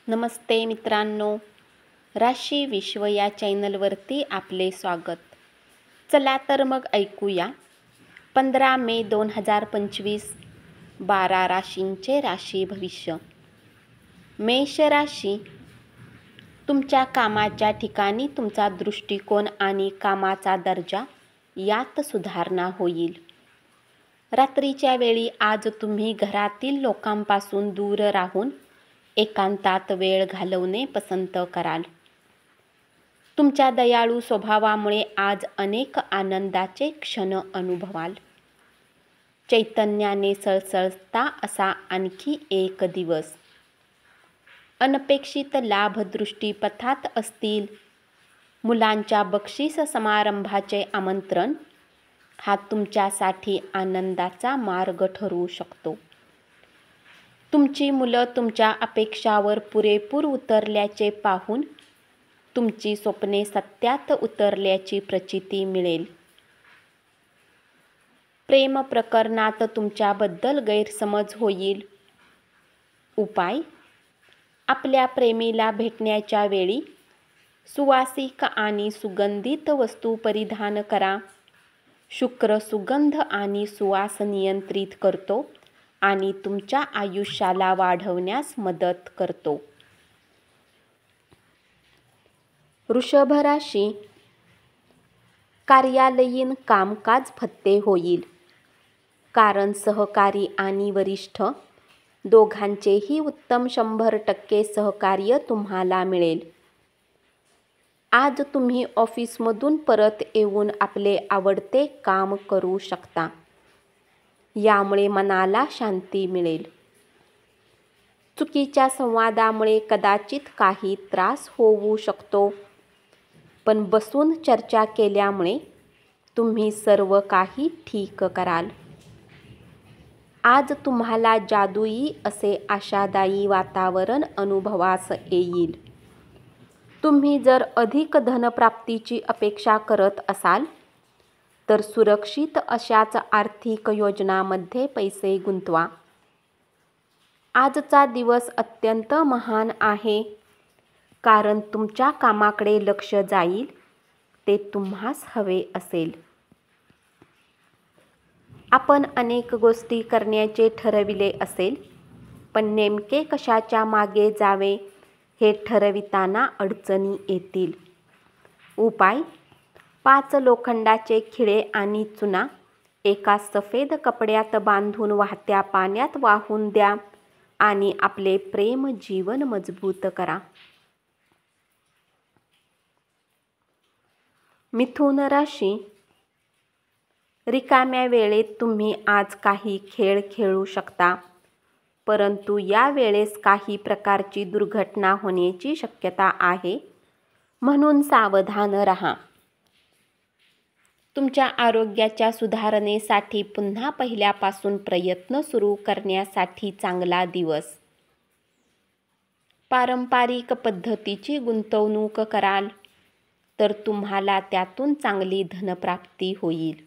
नमस्ते मित्रांनो, राशी विश्व या चॅनलवरती आपले स्वागत. चला तर मग ऐकूया 15 मे 2025 12 राशींचे राशी भविष्य. मेष राशी, तुमच्या कामाच्या ठिकाणी तुमचा दृष्टिकोन आणि कामाचा दर्जा यात सुधारणा होईल. रात्रीच्या वेळी आज तुम्ही घरातील लोकांपासून दूर राहून एकांतात वेळ घालवणे पसंत कराल. तुमच्या दयाळू स्वभावामुळे आज अनेक आनंदाचे क्षण अनुभवाल. चैतन्याने सळसळता असा आणखी एक दिवस. अनपेक्षित लाभ दृष्टीपथात असतील. मुलांच्या बक्षीस समारंभाचे आमंत्रण हा तुमच्यासाठी आनंदाचा मार्ग ठरू शकतो. तुमची मुलं तुमच्या अपेक्षावर पुरेपूर उतरल्याचे पाहून तुमची स्वप्ने सत्यात उतरल्याची प्रचिती मिळेल. प्रेम प्रकरणात तुमच्याबद्दल गैरसमज होईल. उपाय: आपल्या प्रेमीला भेटण्याच्या वेळी सुवासिक आणि सुगंधित वस्तू परिधान करा. शुक्र सुगंध आणि सुवास नियंत्रित करतो आणि तुमच्या आयुष्याला वाढवण्यास मदत करतो. वृषभ राशी, कार्यालयीन कामकाज फत्ते होईल. कारण सहकारी आणि वरिष्ठ दोघांचेही उत्तम 100% सहकार्य तुम्हाला मिळेल. आज तुम्ही ऑफिसमधून परत येऊन आपले आवडते काम करू शकता. यामुळे मनाला शांती मिळेल. चुकीच्या संवादामुळे कदाचित काही त्रास होऊ शकतो, पण बसून चर्चा केल्यामुळे तुम्ही सर्व काही ठीक कराल. आज तुम्हाला जादुई असे आशादायी वातावरण अनुभवास येईल. तुम्ही जर अधिक धनप्राप्तीची अपेक्षा करत असाल तर सुरक्षित अशाच आर्थिक योजनांमध्ये पैसे गुंतवा. आजचा दिवस अत्यंत महान आहे, कारण तुमच्या कामाकडे लक्ष जाईल ते तुम्हास हवे असेल. आपण अनेक गोष्टी करण्याचे ठरविले असेल, पण नेमके कशाच्या मागे जावे हे ठरविताना अडचणी येतील. उपाय: 5 लोखंडाचे खिळे आणि चुना एका सफेद कपड्यात बांधून वाहत्या पाण्यात वाहून द्या आणि आपले प्रेम जीवन मजबूत करा. मिथुन राशी, रिकाम्या वेळेत तुम्ही आज काही खेळ खेळू शकता, परंतु या वेळेस काही प्रकारची दुर्घटना होण्याची शक्यता आहे, म्हणून सावधान राहा. तुमच्या आरोग्याच्या सुधारणेसाठी पुन्हा पहिल्यापासून प्रयत्न सुरू करण्यासाठी चांगला दिवस. पारंपरिक पद्धतीची गुंतवणूक कराल तर तुम्हाला त्यातून चांगली धनप्राप्ती होईल.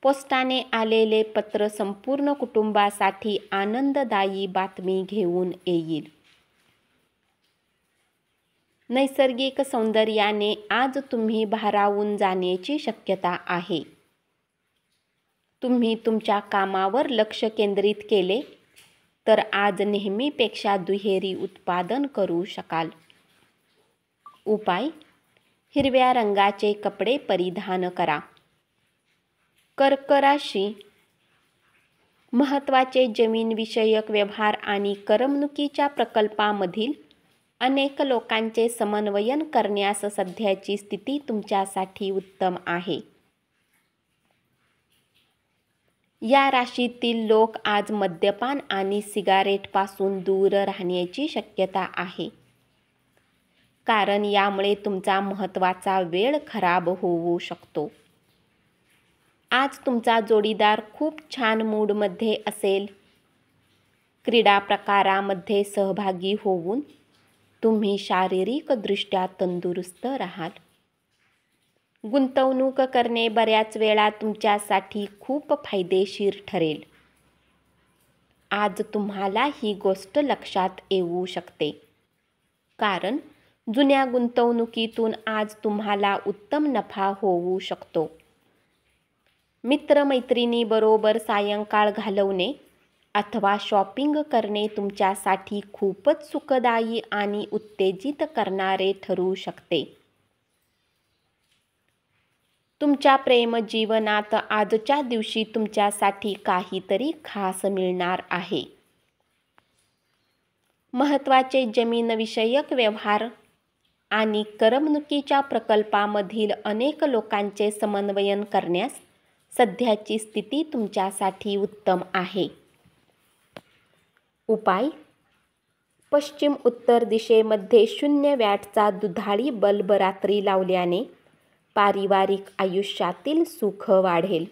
पोस्टाने आलेले पत्र संपूर्ण कुटुंबासाठी आनंददायी बातमी घेऊन येईल. नैसर्गिक सौंदर्याने आज तुम्ही भारावून जाण्याची शक्यता आहे. तुम्ही तुमच्या कामावर लक्ष केंद्रित केले तर आज नेहमीपेक्षा दुहेरी उत्पादन करू शकाल. उपाय: हिरव्या रंगाचे कपडे परिधान करा. कर्क राशी, महत्त्वाचे जमीनविषयक व्यवहार आणि करमणुकीच्या प्रकल्पामधील अनेक लोकांचे समन्वयन करण्यास सध्याची स्थिती तुमच्यासाठी उत्तम आहे. या राशीतील लोक आज मद्यपान आणि सिगारेटपासून दूर राहण्याची शक्यता आहे, कारण यामुळे तुमचा महत्त्वाचा वेळ खराब होऊ शकतो. आज तुमचा जोडीदार खूप छान मूडमध्ये असेल. क्रीडा प्रकारामध्ये सहभागी होऊन तुम्ही शारीरिकदृष्ट्या तंदुरुस्त राहाल. गुंतवणूक करणे बऱ्याच वेळा तुमच्यासाठी खूप फायदेशीर ठरेल. आज तुम्हाला ही गोष्ट लक्षात येऊ शकते, कारण जुन्या गुंतवणुकीतून आज तुम्हाला उत्तम नफा होऊ शकतो. मित्रमैत्रिणीबरोबर सायंकाळ घालवणे अथवा शॉपिंग करणे तुमच्यासाठी खूपच सुखदायी आणि उत्तेजित करणारे ठरू शकते. तुमच्या प्रेमजीवनात आजच्या दिवशी तुमच्यासाठी काहीतरी खास मिळणार आहे. महत्त्वाचे जमीनविषयक व्यवहार आणि करमणुकीच्या प्रकल्पामधील अनेक लोकांचे समन्वयन करण्यास सध्याची स्थिती तुमच्यासाठी उत्तम आहे. उपाय: पश्चिम उत्तर दिशेमध्ये 0 वॅटचा दुधाळी बल्ब रात्री लावल्याने पारिवारिक आयुष्यातील सुख वाढेल.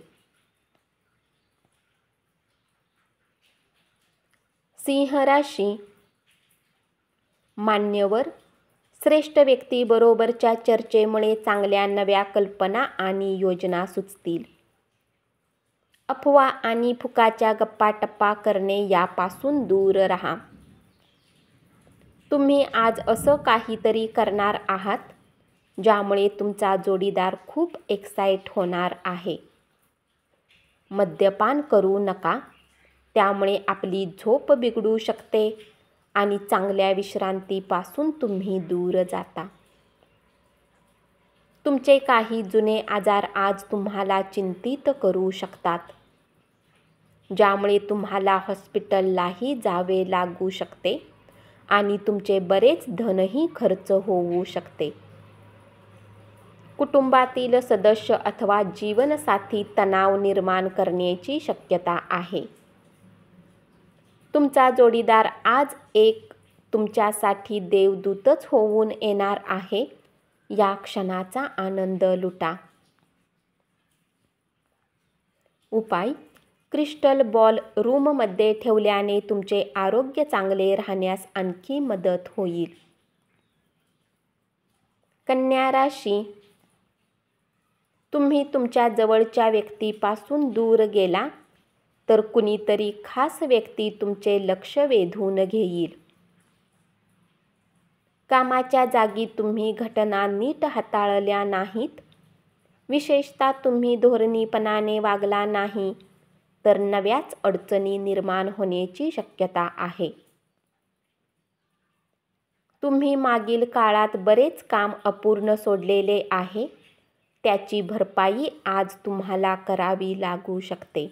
सिंह राशी. मान्यवर श्रेष्ठ व्यक्तीबरोबरच्या चर्चेमुळे चांगल्या नव्या कल्पना आणि योजना सुचतील. अफवा आणि फुकाच्या गप्पाटप्पा करणे यापासून दूर राहा. तुम्ही आज असं काहीतरी करणार आहात ज्यामुळे तुमचा जोडीदार खूप एक्साइट होणार आहे. मद्यपान करू नका, त्यामुळे आपली झोप बिघडू शकते आणि चांगल्या विश्रांतीपासून तुम्ही दूर जाता. तुमचे काही जुने आजार आज तुम्हाला चिंतित करू शकतात, ज्यामुळे तुम्हाला हॉस्पिटललाही जावे लागू शकते आणि तुमचे बरेच धनही खर्च होऊ शकते. कुटुंबातील सदस्य अथवा जीवनसाथी तणाव निर्माण करण्याची शक्यता आहे. तुमचा जोडीदार आज एक तुमच्यासाठी देवदूतच होऊन येणार आहे. या क्षणाचा आनंद लुटा. उपाय: क्रिस्टल बॉल रूममध्ये ठेवल्याने तुमचे आरोग्य चांगले राहण्यास आणखी मदत होईल. कन्या राशी. तुम्ही तुमच्या जवळच्या व्यक्तीपासून दूर गेला तर कुणीतरी खास व्यक्ती तुमचे लक्ष वेधून घेईल. कामाच्या जागी तुम्ही घटना नीट हाताळल्या नाहीत, विशेषतः तुम्ही धोरणीपणाने वागला नाही तर नव्याच अडचणी निर्माण होण्याची शक्यता आहे. तुम्ही मागील काळात बरेच काम अपूर्ण सोडलेले आहे, त्याची भरपाई आज तुम्हाला करावी लागू शकते.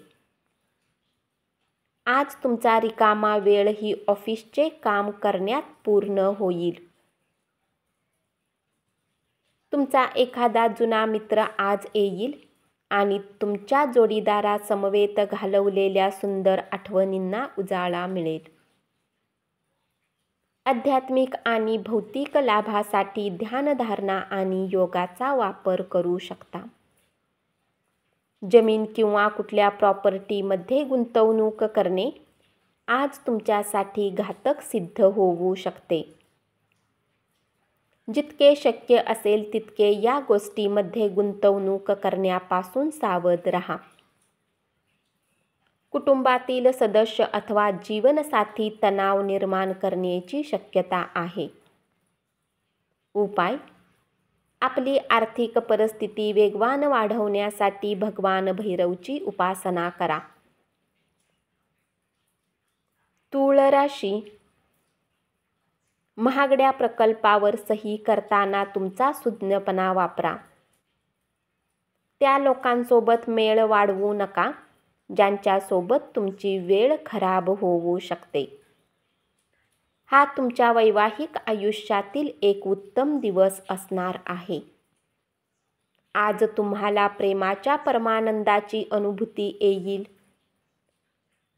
आज तुमचा रिकामा वेळ ही ऑफिसचे काम करण्यात पूर्ण होईल. तुमचा एखादा जुना मित्र आज येईल आणि तुमच्या जोडीदारासमवेत घालवलेल्या सुंदर आठवणींना उजाळा मिळेल. आध्यात्मिक आणि भौतिक लाभासाठी ध्यानधारणा आणि योगाचा वापर करू शकता. जमीन किंवा कुठल्या प्रॉपर्टीमध्ये गुंतवणूक करणे आज तुमच्यासाठी घातक सिद्ध होऊ शकते. जितके शक्य असेल तितके या गोष्टीमध्ये गुंतवणूक करण्यापासून सावध राहा. कुटुंबातील सदस्य अथवा जीवनसाथी तणाव निर्माण करण्याची शक्यता आहे. उपाय: आपली आर्थिक परिस्थिती वेगवान वाढवण्यासाठी भगवान भैरवची उपासना करा. तूळ राशी. महागड्या प्रकल्पावर सही करताना तुमचा सुज्ञपणा वापरा. त्या लोकांसोबत मेळ वाढवू नका ज्यांच्यासोबत तुमची वेळ खराब होऊ शकते. हा तुमच्या वैवाहिक आयुष्यातील एक उत्तम दिवस असणार आहे. आज तुम्हाला प्रेमाच्या परमानंदाची अनुभूती येईल.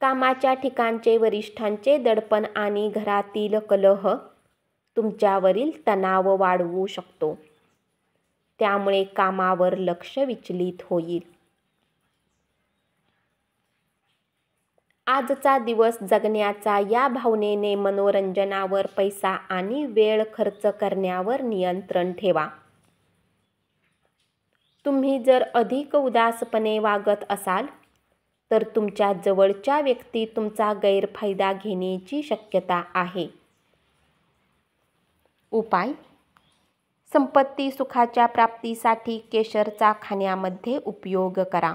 कामाच्या ठिकाणचे वरिष्ठांचे दडपण आणि घरातील कलह तुमच्यावरील तणाव वाढवू शकतो, त्यामुळे कामावर लक्ष विचलित होईल. आजचा दिवस जगण्याचा या भावनेने मनोरंजनावर पैसा आणि वेळ खर्च करण्यावर नियंत्रण ठेवा. तुम्ही जर अधिक उदासपणे वागत असाल तर तुमच्या जवळच्या व्यक्ती तुमचा गैरफायदा घेण्याची शक्यता आहे. उपाय: संपत्ती सुखाच्या प्राप्तीसाठी केशरचा खाण्यामध्ये उपयोग करा.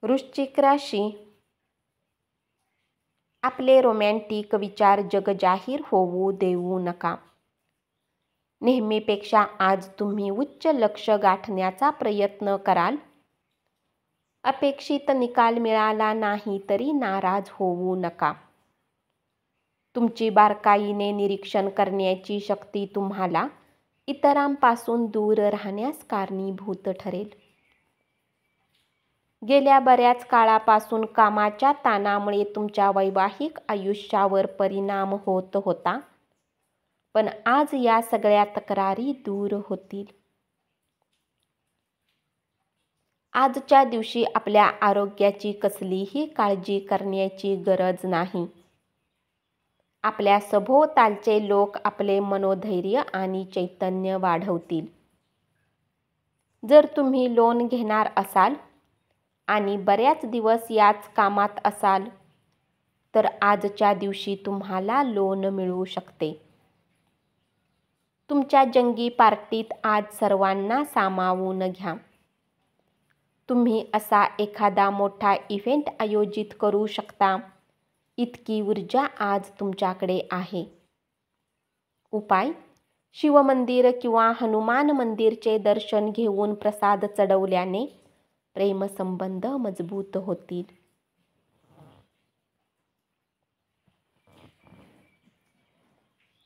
वृश्चिक राशी. आपले रोमॅन्टिक विचार जगजाहीर होऊ देऊ नका. नेहमीपेक्षा आज तुम्ही उच्च लक्ष्य गाठण्याचा प्रयत्न कराल. अपेक्षित निकाल मिळाला नाही तरी नाराज होऊ नका. तुमची बारकाईने निरीक्षण करण्याची शक्ती तुम्हाला इतरांपासून दूर राहण्यास कारणीभूत ठरेल. गेल्या बऱ्याच काळापासून कामाच्या ताणामुळे तुमच्या वैवाहिक आयुष्यावर परिणाम होत होता, पण आज या सगळ्या तक्रारी दूर होतील. आजच्या दिवशी आपल्या आरोग्याची कसलीही काळजी करण्याची गरज नाही. आपल्या सभोवतालचे लोक आपले मनोधैर्य आणि चैतन्य वाढवतील. जर तुम्ही लोन घेणार असाल आणि बऱ्याच दिवस याच कामात असाल तर आजच्या दिवशी तुम्हाला लोन मिळू शकते. तुमच्या जंगी पार्टीत आज सर्वांना सामावून घ्या. तुम्ही असा एखादा मोठा इव्हेंट आयोजित करू शकता, इतकी ऊर्जा आज तुमच्याकडे आहे. उपाय: शिवमंदिर किंवा हनुमान मंदिरचे दर्शन घेऊन प्रसाद चढवल्याने प्रेमसंबंध मजबूत होतील.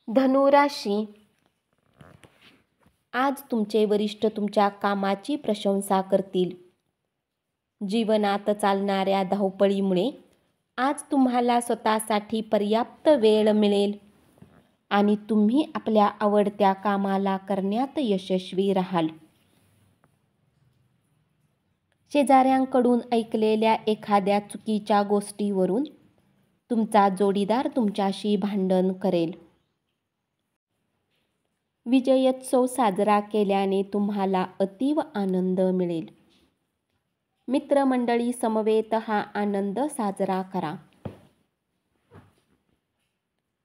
धनुराशी. आज तुमचे वरिष्ठ तुमच्या कामाची प्रशंसा करतील. जीवनात चालणाऱ्या धावपळीमुळे आज तुम्हाला स्वतःसाठी पर्याप्त वेळ मिळेल आणि तुम्ही आपल्या आवडत्या कामाला करण्यात यशस्वी राहाल. शेजाऱ्यांकडून ऐकलेल्या एखाद्या चुकीच्या गोष्टीवरून तुमचा जोडीदार तुमच्याशी भांडण करेल. विजयोत्सव साजरा केल्याने तुम्हाला अतीव आनंद मिळेल. मित्रमंडळी समवेत हा आनंद साजरा करा.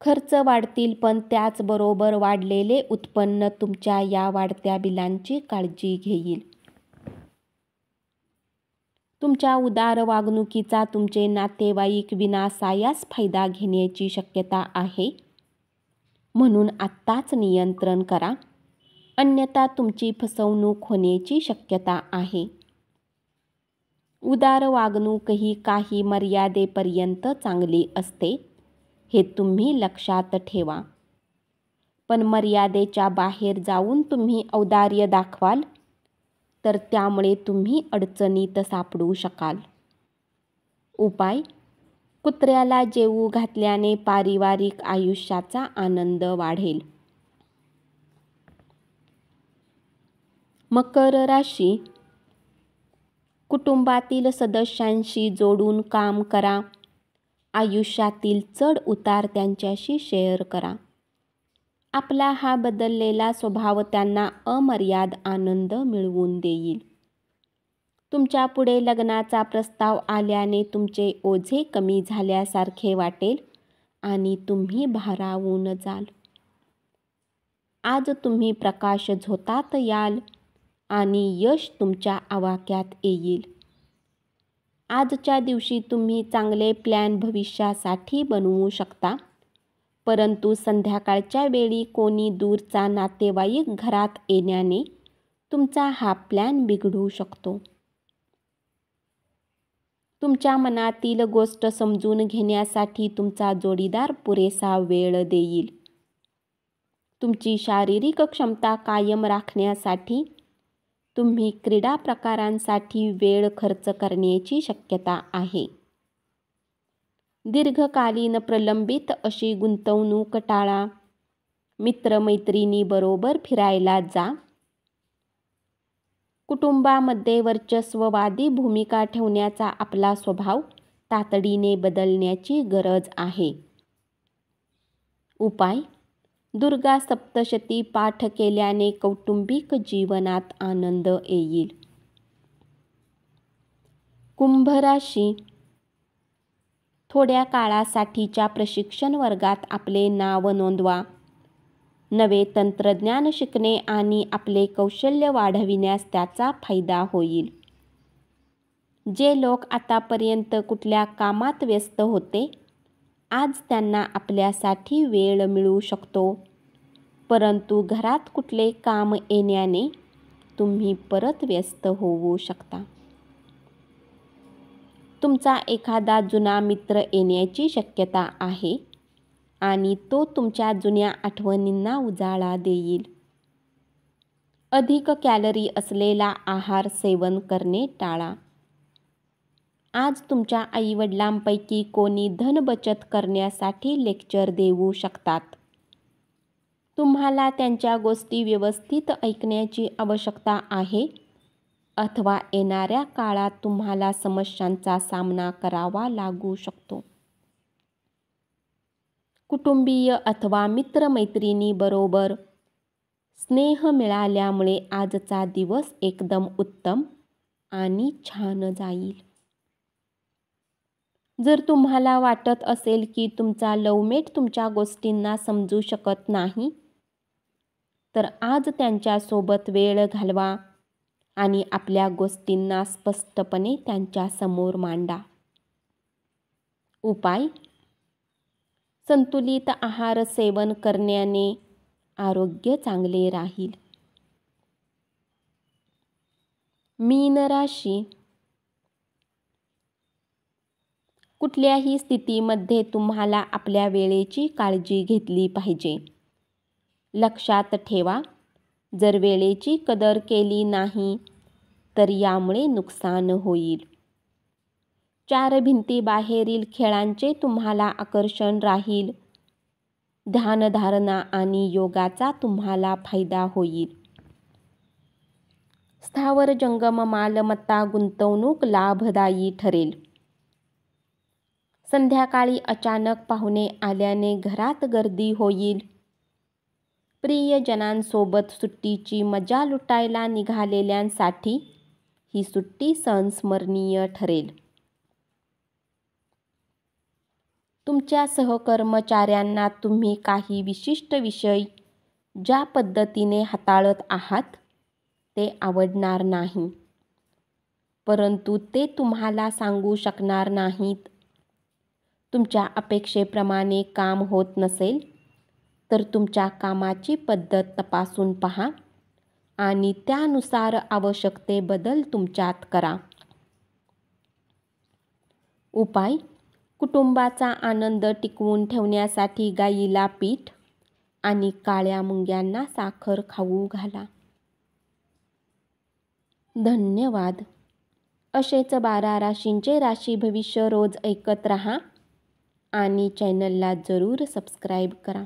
खर्च वाढतील, पण त्याचबरोबर वाढलेले उत्पन्न तुमच्या या वाढत्या बिलांची काळजी घेईल. तुमच्या उदार वागणुकीचा तुमचे नातेवाईक विनासायास फायदा घेण्याची शक्यता आहे, म्हणून आत्ताच नियंत्रण करा, अन्यथा तुमची फसवणूक होण्याची शक्यता आहे. उदार वागणूकही काही मर्यादेपर्यंत चांगली असते, हे तुम्ही लक्षात ठेवा. पण मर्यादेच्या बाहेर जाऊन तुम्ही औदार्य दाखवाल तर त्यामुळे तुम्ही अडचणीत सापडू शकाल. उपाय: कुत्र्याला जेवू घातल्याने पारिवारिक आयुष्याचा आनंद वाढेल. मकर राशी. कुटुंबातील सदस्यांशी जोडून काम करा. आयुष्यातील चढ उतार त्यांच्याशी शेअर करा. आपला हा बदललेला स्वभाव त्यांना अमर्याद आनंद मिळवून देईल. तुमच्या पुढे लग्नाचा प्रस्ताव आल्याने तुमचे ओझे कमी झाल्यासारखे वाटेल आणि तुम्ही भारावून जाल. आज तुम्ही प्रकाश झोतात याल आणि यश तुमच्या आवाक्यात येईल. आजच्या दिवशी तुम्ही चांगले प्लॅन भविष्यासाठी बनवू शकता, परंतु संध्याकाळच्या वेळी कोणी दूरचा नातेवाईक घरात येण्याने तुमचा हा प्लॅन बिघडू शकतो. तुमच्या मनातील गोष्ट समजून घेण्यासाठी तुमचा जोडीदार पुरेसा वेळ देईल. तुमची शारीरिक क्षमता कायम राखण्यासाठी तुम्ही क्रीडा प्रकारांसाठी वेळ खर्च करण्याची शक्यता आहे. दीर्घकालीन प्रलंबित अशी गुंतवणूक टाळा. मित्रमैत्रिणीबरोबर फिरायला जा. कुटुंबामध्ये वर्चस्ववादी भूमिका ठेवण्याचा आपला स्वभाव तातडीने बदलण्याची गरज आहे. उपाय: दुर्गा सप्तशती पाठ केल्याने कौटुंबिक जीवनात आनंद येईल. कुंभ राशी, थोड्या काळासाठीच्या प्रशिक्षण वर्गात आपले नाव नोंदवा. नवे तंत्रज्ञान शिकणे आणि आपले कौशल्य वाढविण्यास त्याचा फायदा होईल. जे लोक आतापर्यंत कुठल्या कामात व्यस्त होते, आज त्यांना आपल्यासाठी वेळ मिळू शकतो. परंतु घरात कुठले काम येण्याने तुम्ही परत व्यस्त होऊ शकता. तुमचा एखादा जुना मित्र येण्याची शक्यता आहे आणि तो तुमच्या जुन्या आठवणींना उजाळा देईल. अधिक कॅलरी असलेला आहार सेवन करणे टाळा. आज तुमच्या आईवडिलांपैकी कोणी धन बचत करण्यासाठी लेक्चर देऊ शकतात. तुम्हाला त्यांच्या गोष्टी व्यवस्थित ऐकण्याची आवश्यकता आहे अथवा येणाऱ्या काळात तुम्हाला समस्यांचा सामना करावा लागू शकतो. कुटुंबीय अथवा मित्रमैत्रिणींबरोबर स्नेह मिळाल्यामुळे आजचा दिवस एकदम उत्तम आणि छान जाईल. जर तुम्हाला वाटत असेल की तुमचा लव्हमेट तुमच्या गोष्टींना समजू शकत नाही, तर आज त्यांच्यासोबत वेळ घालवा आणि आपल्या गोष्टींना स्पष्टपणे त्यांच्यासमोर मांडा. उपाय: संतुलित आहार सेवन करण्याने आरोग्य चांगले राहील. मीन राशी, कुठल्याही स्थितीमध्ये तुम्हाला आपल्या वेळेची काळजी घेतली पाहिजे. लक्षात ठेवा, जर वेळेची कदर केली नाही तर यामुळे नुकसान होईल. 4 भिंतीबाहेरील खेळांचे तुम्हाला आकर्षण राहील. ध्यानधारणा आणि योगाचा तुम्हाला फायदा होईल. स्थावर जंगम मालमत्ता गुंतवणूक लाभदायी ठरेल. संध्याकाळी अचानक पाहुणे आल्याने घरात गर्दी होईल. प्रियजनांसोबत सुट्टीची मजा लुटायला निघालेल्यांसाठी ही सुट्टी संस्मरणीय ठरेल. तुमच्या सहकर्मचाऱ्यांना तुम्ही काही विशिष्ट विषय ज्या पद्धतीने हाताळत आहात ते आवडणार नाही, परंतु ते तुम्हाला सांगू शकणार नाहीत. तुमच्या अपेक्षेप्रमाणे काम होत नसेल तर तुमच्या कामाची पद्धत तपासून पहा आणि त्यानुसार आवश्यक ते बदल तुमच्यात करा. उपाय: कुटुंबाचा आनंद टिकवून ठेवण्यासाठी गाईला पीठ आणि काळ्या मुंग्यांना साखर खाऊ घाला. धन्यवाद. असेच 12 राशींचे राशी भविष्य रोज ऐकत रहा आणि चॅनलला जरूर सबस्क्राईब करा.